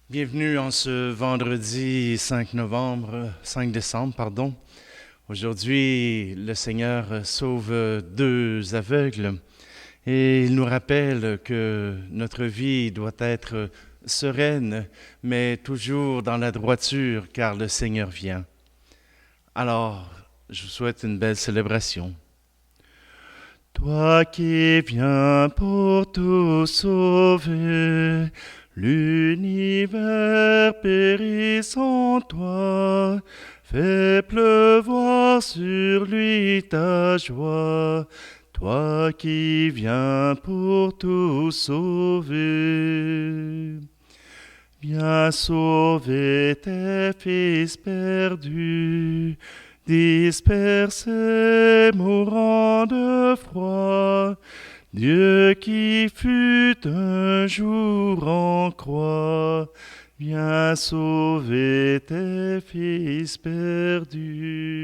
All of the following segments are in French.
Bienvenue en ce vendredi 5 décembre, pardon. Aujourd'hui, le Seigneur sauve deux aveugles et il nous rappelle que notre vie doit être sereine, mais toujours dans la droiture, car le Seigneur vient. Alors, je vous souhaite une belle célébration. Toi qui viens pour tout sauver, l'univers périt sans toi. Fais pleuvoir sur lui ta joie, toi qui viens pour tout sauver. Viens sauver tes fils perdus, dispersés, mourant de froid. Dieu qui fut un jour en croix, viens sauver tes fils perdus.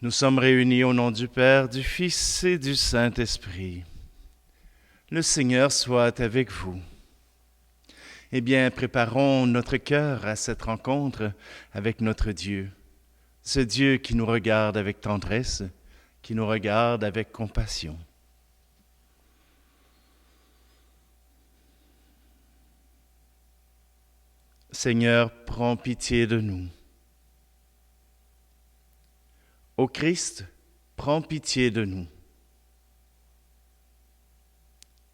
Nous sommes réunis au nom du Père, du Fils et du Saint-Esprit. Le Seigneur soit avec vous. Eh bien, préparons notre cœur à cette rencontre avec notre Dieu. Ce Dieu qui nous regarde avec tendresse, qui nous regarde avec compassion. Seigneur, prends pitié de nous. Ô Christ, prends pitié de nous.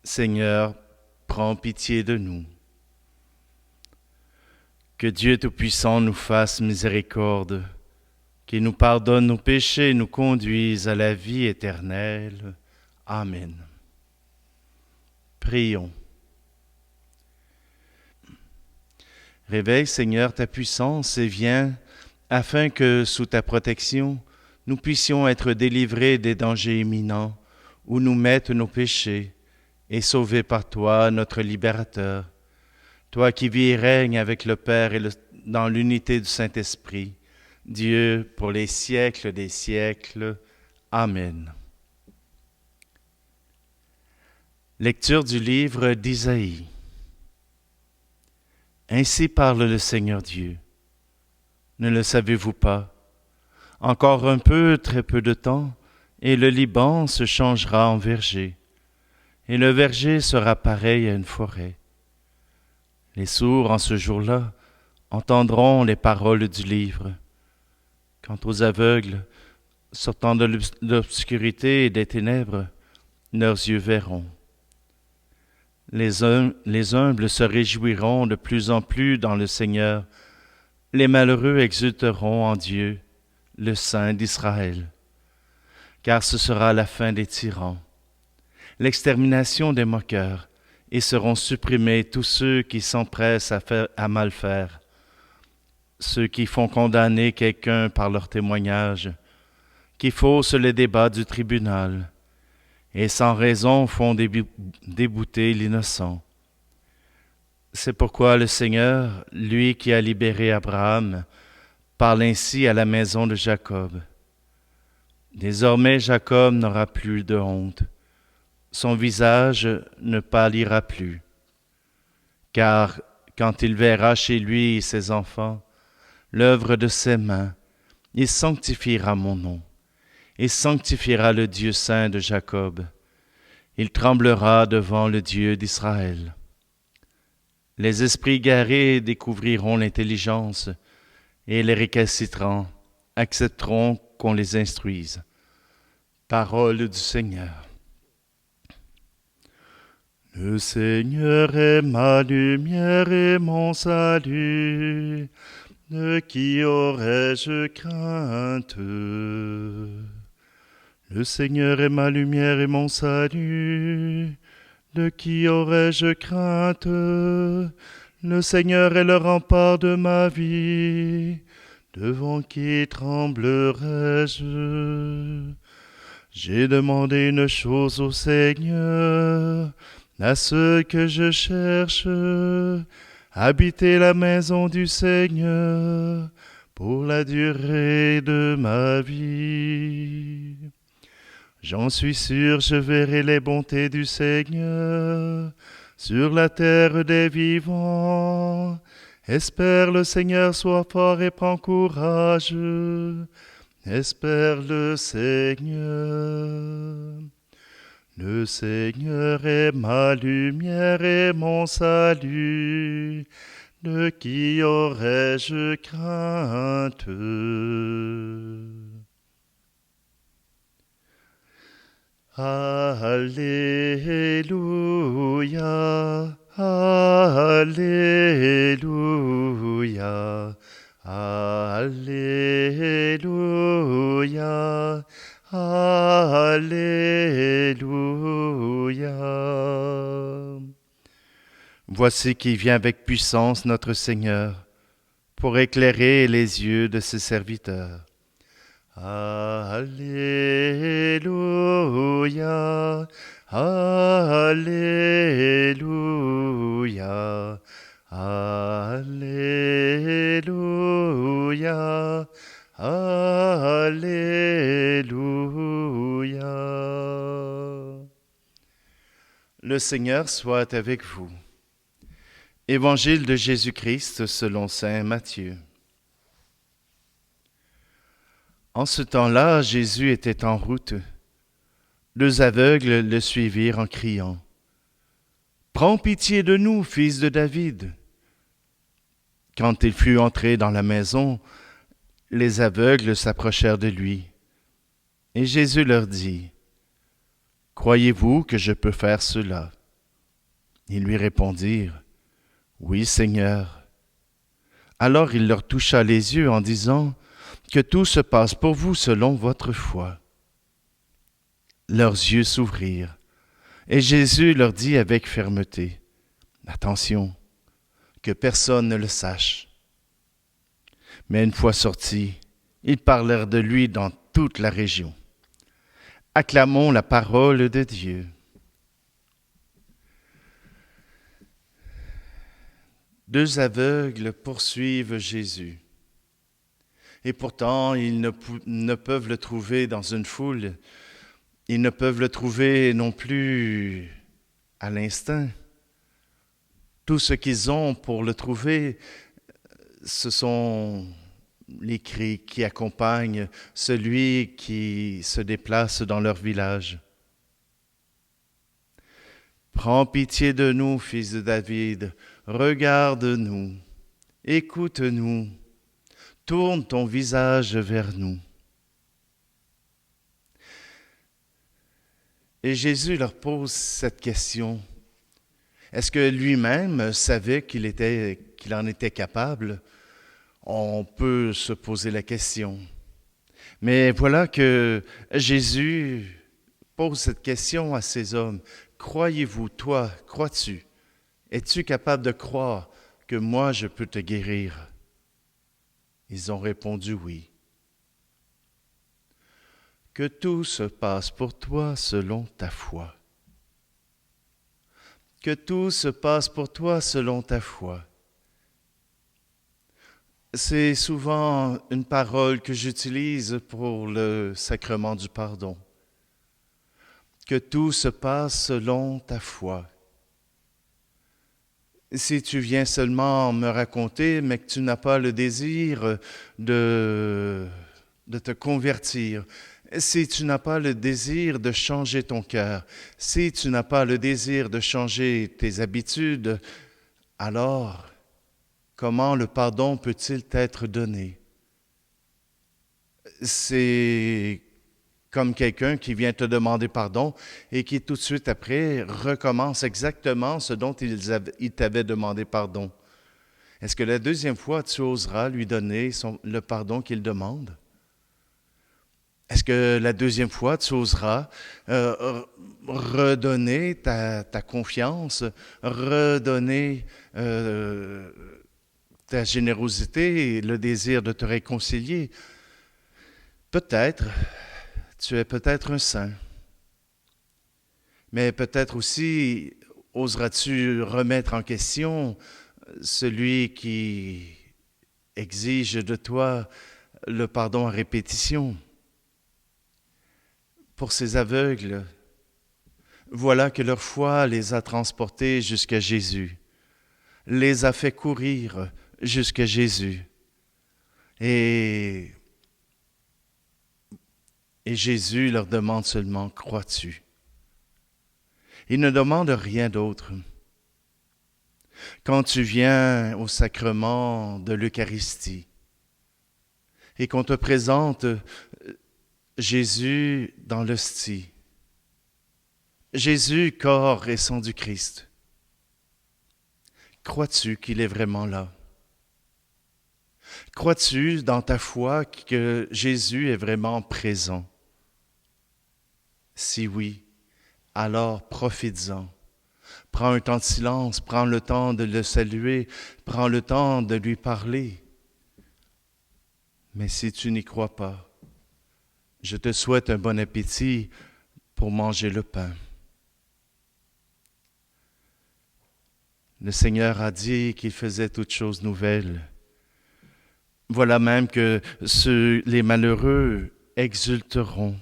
Seigneur, prends pitié de nous. Que Dieu Tout-Puissant nous fasse miséricorde, qu'il nous pardonne nos péchés et nous conduise à la vie éternelle. Amen. Prions. Réveille, Seigneur, ta puissance et viens, afin que, sous ta protection, nous puissions être délivrés des dangers imminents où nous mettent nos péchés et sauvés par toi, notre libérateur. Toi qui vis et règnes avec le Père et dans l'unité du Saint-Esprit, Dieu pour les siècles des siècles. Amen. Lecture du livre d'Isaïe. Ainsi parle le Seigneur Dieu. Ne le savez-vous pas? Encore un peu, très peu de temps, et le Liban se changera en verger, et le verger sera pareil à une forêt. Les sourds, en ce jour-là, entendront les paroles du livre. Quant aux aveugles, sortant de l'obscurité et des ténèbres, leurs yeux verront. Les humbles se réjouiront de plus en plus dans le Seigneur. Les malheureux exulteront en Dieu, le Saint d'Israël. Car ce sera la fin des tyrans, l'extermination des moqueurs, et seront supprimés tous ceux qui s'empressent à mal faire, ceux qui font condamner quelqu'un par leur témoignage, qui faussent les débats du tribunal, et sans raison font débouter l'innocent. C'est pourquoi le Seigneur, lui qui a libéré Abraham, parle ainsi à la maison de Jacob. Désormais Jacob n'aura plus de honte, son visage ne pâlira plus, car quand il verra chez lui ses enfants, l'œuvre de ses mains, il sanctifiera mon nom, et sanctifiera le Dieu saint de Jacob. Il tremblera devant le Dieu d'Israël. Les esprits garés découvriront l'intelligence, et les récalcitrants accepteront qu'on les instruise. Parole du Seigneur. Le Seigneur est ma lumière et mon salut. De qui aurais-je crainte? Le Seigneur est ma lumière et mon salut. De qui aurais-je crainte? Le Seigneur est le rempart de ma vie. Devant qui tremblerais-je? J'ai demandé une chose au Seigneur, à ceux que je cherche, habiter la maison du Seigneur pour la durée de ma vie. J'en suis sûr, je verrai les bontés du Seigneur sur la terre des vivants. Espère le Seigneur, sois fort et prends courage. Espère le Seigneur. Le Seigneur est ma lumière et mon salut. De qui aurais-je crainte? Alléluia, Alléluia, Alléluia, Alléluia. Voici qui vient avec puissance notre Seigneur pour éclairer les yeux de ses serviteurs. Alléluia, Alléluia, Alléluia, Alléluia. Le Seigneur soit avec vous. Évangile de Jésus-Christ selon saint Matthieu. En ce temps-là, Jésus était en route. Deux aveugles le suivirent en criant « Prends pitié de nous, fils de David !» Quand il fut entré dans la maison, les aveugles s'approchèrent de lui. Et Jésus leur dit « Croyez-vous que je peux faire cela ?» Ils lui répondirent « Oui, Seigneur. » Alors il leur toucha les yeux en disant « Que tout se passe pour vous selon votre foi. » Leurs yeux s'ouvrirent, et Jésus leur dit avec fermeté, « Attention, que personne ne le sache. » Mais une fois sortis, ils parlèrent de lui dans toute la région. Acclamons la parole de Dieu. Deux aveugles poursuivent Jésus. Et pourtant, ils ne peuvent le trouver dans une foule. Ils ne peuvent le trouver non plus à l'instinct. Tout ce qu'ils ont pour le trouver, ce sont les cris qui accompagnent celui qui se déplace dans leur village. Prends pitié de nous, fils de David, regarde-nous, écoute-nous. Tourne ton visage vers nous. Et Jésus leur pose cette question. Est-ce que lui-même savait qu'il en était capable? On peut se poser la question. Mais voilà que Jésus pose cette question à ces hommes. Croyez-vous, toi, crois-tu? Es-tu capable de croire que moi je peux te guérir? Ils ont répondu oui. Que tout se passe pour toi selon ta foi. Que tout se passe pour toi selon ta foi. C'est souvent une parole que j'utilise pour le sacrement du pardon. Que tout se passe selon ta foi. Si tu viens seulement me raconter, mais que tu n'as pas le désir de te convertir, si tu n'as pas le désir de changer ton cœur, si tu n'as pas le désir de changer tes habitudes, alors comment le pardon peut-il t'être donné? C'est comme quelqu'un qui vient te demander pardon et qui tout de suite après recommence exactement ce dont il t'avait demandé pardon. Est-ce que la deuxième fois, tu oseras lui donner le pardon qu'il demande? Est-ce que la deuxième fois, tu oseras redonner ta confiance, redonner ta générosité et le désir de te réconcilier? Peut-être, tu es peut-être un saint, mais peut-être aussi oseras-tu remettre en question celui qui exige de toi le pardon à répétition. pour ces aveugles, voilà que leur foi les a transportés jusqu'à Jésus, les a fait courir jusqu'à Jésus. Et Jésus leur demande seulement, crois-tu? Il ne demande rien d'autre. Quand tu viens au sacrement de l'Eucharistie et qu'on te présente Jésus dans l'hostie, Jésus, corps et sang du Christ, crois-tu qu'il est vraiment là? Crois-tu dans ta foi que Jésus est vraiment présent? Si oui, alors profites-en. Prends un temps de silence, prends le temps de le saluer, prends le temps de lui parler. Mais si tu n'y crois pas, je te souhaite un bon appétit pour manger le pain. Le Seigneur a dit qu'il faisait toutes choses nouvelles. Voilà même que les malheureux exulteront,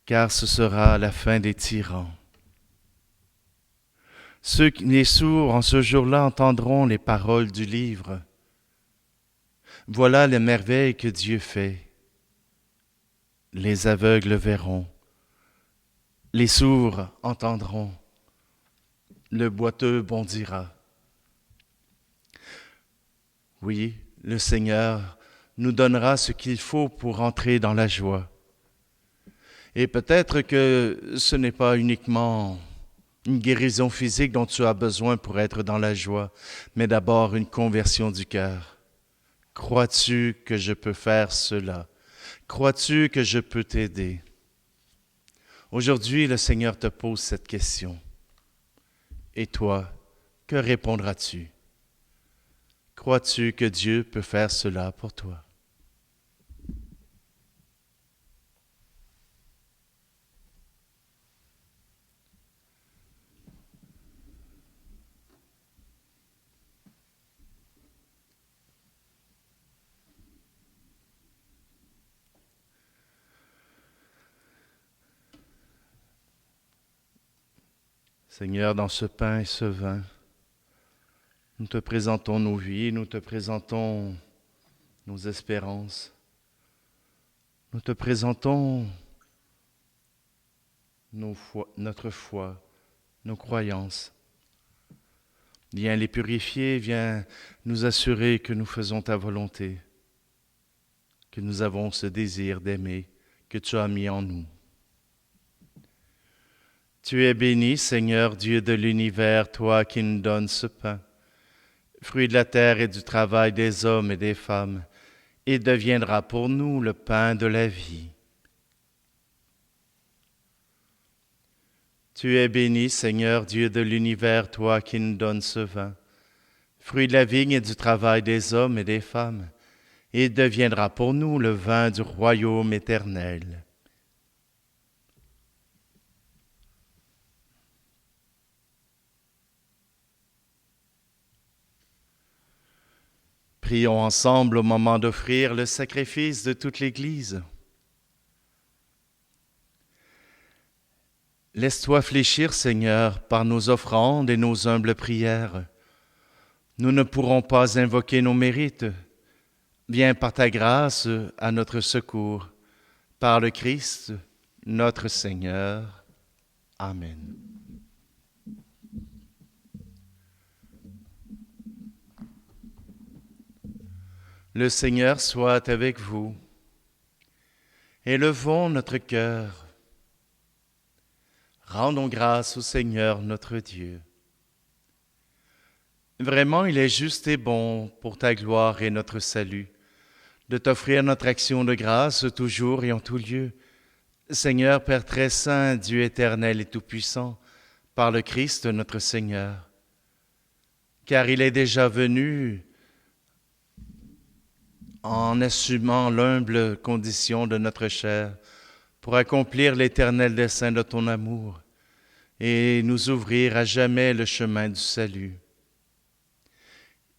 car ce sera la fin des tyrans. Les sourds en ce jour-là entendront les paroles du livre. Voilà les merveilles que Dieu fait. Les aveugles verront, les sourds entendront, le boiteux bondira. Oui, le Seigneur nous donnera ce qu'il faut pour entrer dans la joie. Et peut-être que ce n'est pas uniquement une guérison physique dont tu as besoin pour être dans la joie, mais d'abord une conversion du cœur. Crois-tu que je peux faire cela? Crois-tu que je peux t'aider? Aujourd'hui, le Seigneur te pose cette question. Et toi, que répondras-tu? Crois-tu que Dieu peut faire cela pour toi? Seigneur, dans ce pain et ce vin, nous te présentons nos vies, nous te présentons nos espérances, nous te présentons notre foi, nos croyances. Viens les purifier, viens nous assurer que nous faisons ta volonté, que nous avons ce désir d'aimer que tu as mis en nous. Tu es béni, Seigneur Dieu de l'univers, toi qui nous donnes ce pain, fruit de la terre et du travail des hommes et des femmes, et deviendra pour nous le pain de la vie. Tu es béni, Seigneur Dieu de l'univers, toi qui nous donnes ce vin, fruit de la vigne et du travail des hommes et des femmes, et deviendra pour nous le vin du royaume éternel. Prions ensemble au moment d'offrir le sacrifice de toute l'Église. Laisse-toi fléchir, Seigneur, par nos offrandes et nos humbles prières. Nous ne pourrons pas invoquer nos mérites. Viens par ta grâce à notre secours. Par le Christ, notre Seigneur. Amen. Le Seigneur soit avec vous. Élevons notre cœur. Rendons grâce au Seigneur notre Dieu. Vraiment, il est juste et bon pour ta gloire et notre salut, de t'offrir notre action de grâce toujours et en tout lieu. Seigneur, Père très saint, Dieu éternel et tout-puissant, par le Christ notre Seigneur. Car il est déjà venu en assumant l'humble condition de notre chair, pour accomplir l'éternel dessein de ton amour et nous ouvrir à jamais le chemin du salut.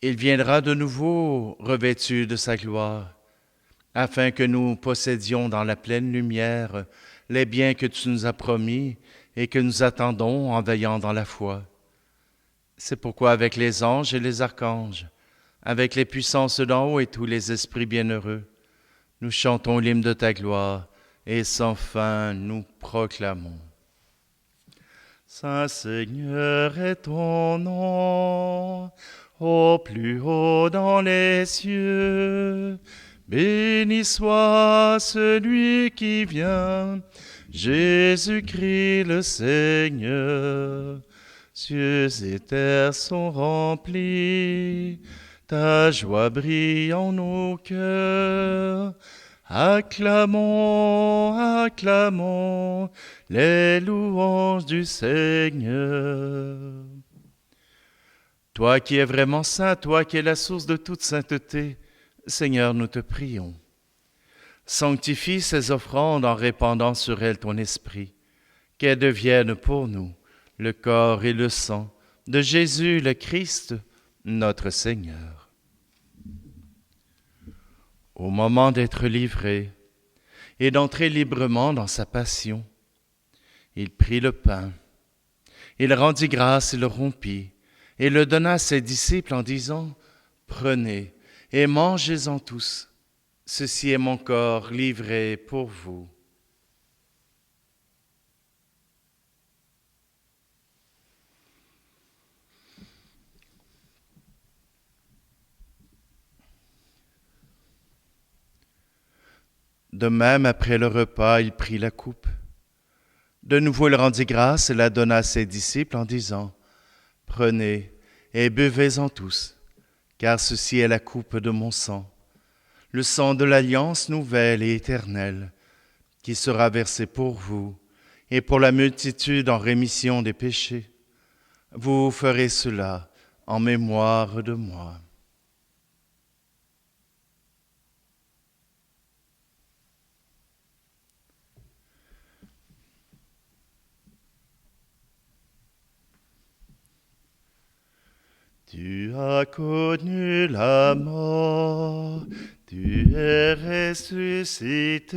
Il viendra de nouveau revêtu de sa gloire, afin que nous possédions dans la pleine lumière les biens que tu nous as promis et que nous attendons en veillant dans la foi. C'est pourquoi avec les anges et les archanges, avec les puissances d'en haut et tous les esprits bienheureux, nous chantons l'hymne de ta gloire et sans fin nous proclamons. Saint Seigneur est ton nom, au plus haut dans les cieux. Béni soit celui qui vient, Jésus-Christ le Seigneur. Cieux et terre sont remplis, ta joie brille en nos cœurs. Acclamons, acclamons les louanges du Seigneur. Toi qui es vraiment saint, toi qui es la source de toute sainteté, Seigneur, nous te prions. Sanctifie ces offrandes en répandant sur elles ton esprit, qu'elles deviennent pour nous le corps et le sang de Jésus le Christ, notre Seigneur. Au moment d'être livré et d'entrer librement dans sa passion, il prit le pain, il rendit grâce et le rompit, et le donna à ses disciples en disant, « Prenez et mangez-en tous, ceci est mon corps livré pour vous. » De même, après le repas, il prit la coupe. De nouveau, il rendit grâce et la donna à ses disciples en disant, « Prenez et buvez-en tous, car ceci est la coupe de mon sang, le sang de l'alliance nouvelle et éternelle, qui sera versé pour vous et pour la multitude en rémission des péchés. Vous ferez cela en mémoire de moi. » Tu as connu la mort, tu es ressuscité,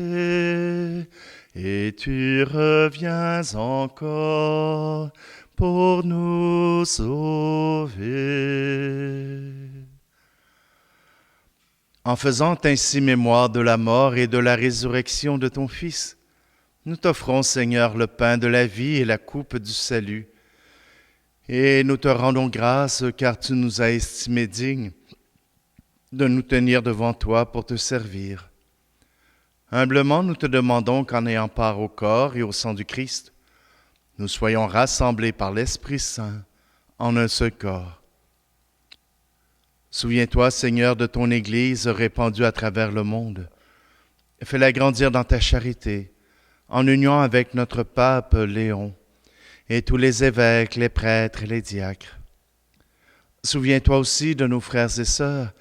et tu reviens encore pour nous sauver. En faisant ainsi mémoire de la mort et de la résurrection de ton Fils, nous t'offrons, Seigneur, le pain de la vie et la coupe du salut, et nous te rendons grâce car tu nous as estimés dignes de nous tenir devant toi pour te servir. Humblement, nous te demandons qu'en ayant part au corps et au sang du Christ, nous soyons rassemblés par l'Esprit Saint en un seul corps. Souviens-toi, Seigneur, de ton Église répandue à travers le monde. Fais-la grandir dans ta charité, en union avec notre pape Léon, et tous les évêques, les prêtres et les diacres. Souviens-toi aussi de nos frères et sœurs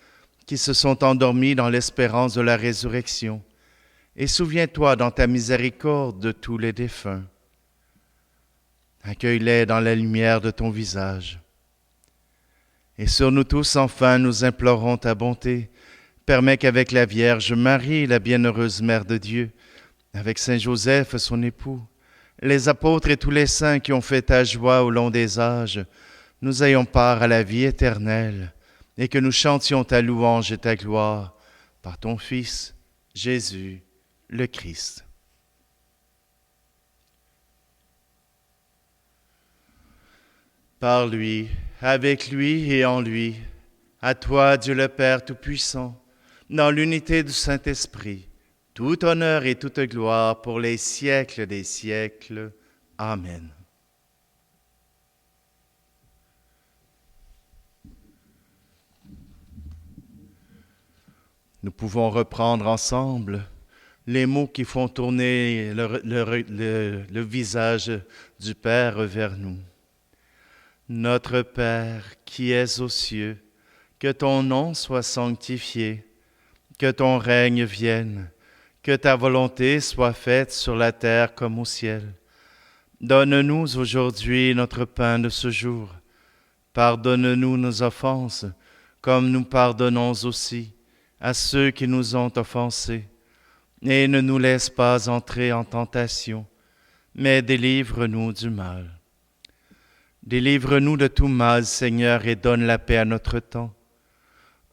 qui se sont endormis dans l'espérance de la résurrection, et souviens-toi dans ta miséricorde de tous les défunts. Accueille-les dans la lumière de ton visage. Et sur nous tous, enfin, nous implorons ta bonté. Permets qu'avec la Vierge Marie, la bienheureuse Mère de Dieu, avec Saint Joseph, son époux, les apôtres et tous les saints qui ont fait ta joie au long des âges, nous ayons part à la vie éternelle et que nous chantions ta louange et ta gloire par ton Fils, Jésus, le Christ. Par lui, avec lui et en lui, à toi, Dieu le Père Tout-Puissant, dans l'unité du Saint-Esprit, tout honneur et toute gloire pour les siècles des siècles. Amen. Nous pouvons reprendre ensemble les mots qui font tourner le visage du Père vers nous. Notre Père qui es aux cieux, que ton nom soit sanctifié, que ton règne vienne, que ta volonté soit faite sur la terre comme au ciel. Donne-nous aujourd'hui notre pain de ce jour. Pardonne-nous nos offenses, comme nous pardonnons aussi à ceux qui nous ont offensés, et ne nous laisse pas entrer en tentation, mais délivre-nous du mal. Délivre-nous de tout mal, Seigneur, et donne la paix à notre temps.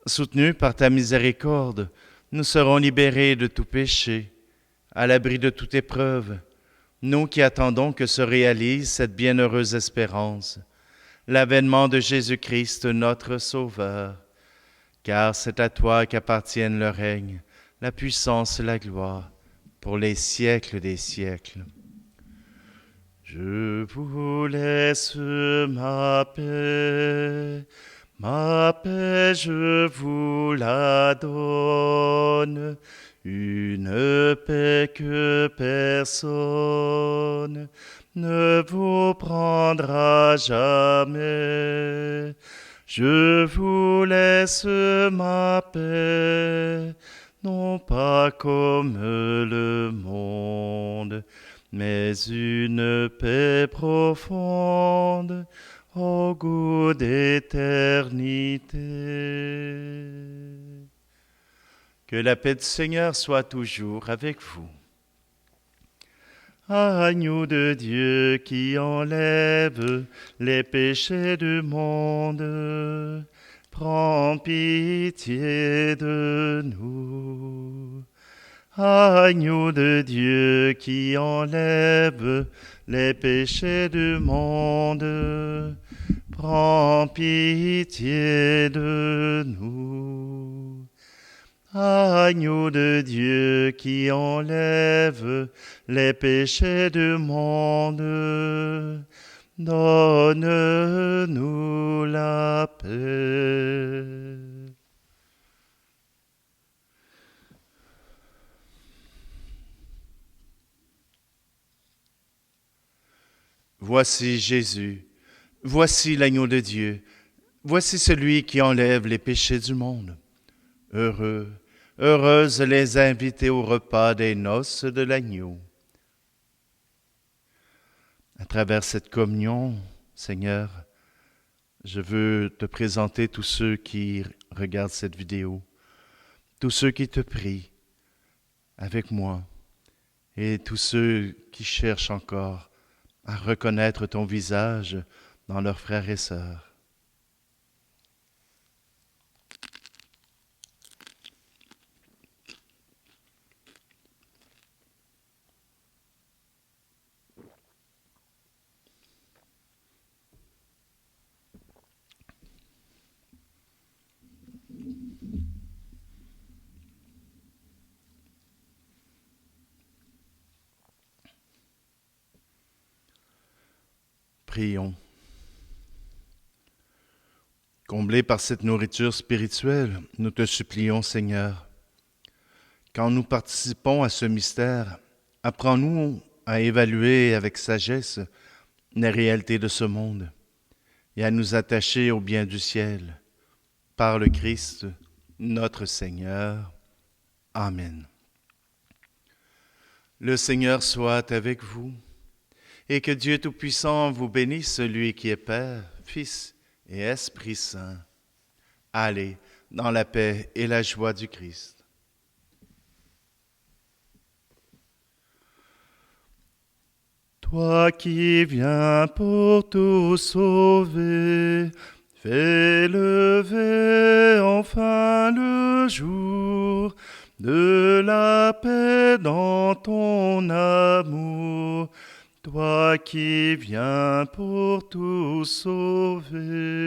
Soutenus par ta miséricorde, nous serons libérés de tout péché, à l'abri de toute épreuve, nous qui attendons que se réalise cette bienheureuse espérance, l'avènement de Jésus-Christ, notre Sauveur. Car c'est à toi qu'appartiennent le règne, la puissance et la gloire, pour les siècles des siècles. Je vous laisse ma paix je vous la donne, une paix que personne ne vous prendra jamais. Je vous laisse ma paix, non pas comme le monde, mais une paix profonde, au goût d'éternité. Que la paix du Seigneur soit toujours avec vous. Agneau de Dieu qui enlève les péchés du monde, prends pitié de nous. Agneau de Dieu qui enlève les péchés du monde, prends pitié de nous. Agneau de Dieu qui enlève les péchés du monde, donne-nous la paix. Voici Jésus, voici l'agneau de Dieu, voici celui qui enlève les péchés du monde. Heureux, heureuses les invités au repas des noces de l'agneau. À travers cette communion, Seigneur, je veux te présenter tous ceux qui regardent cette vidéo, tous ceux qui te prient avec moi et tous ceux qui cherchent encore à reconnaître ton visage dans leurs frères et sœurs. Prions. Comblés par cette nourriture spirituelle, nous te supplions, Seigneur, quand nous participons à ce mystère, apprends-nous à évaluer avec sagesse les réalités de ce monde et à nous attacher au bien du ciel. Par le Christ, notre Seigneur. Amen. Le Seigneur soit avec vous et que Dieu Tout-Puissant vous bénisse, celui qui est Père, Fils et Esprit Saint. Allez dans la paix et la joie du Christ. Toi qui viens pour tout sauver, fais lever enfin le jour de la paix dans ton amour. Toi qui viens pour tout sauver.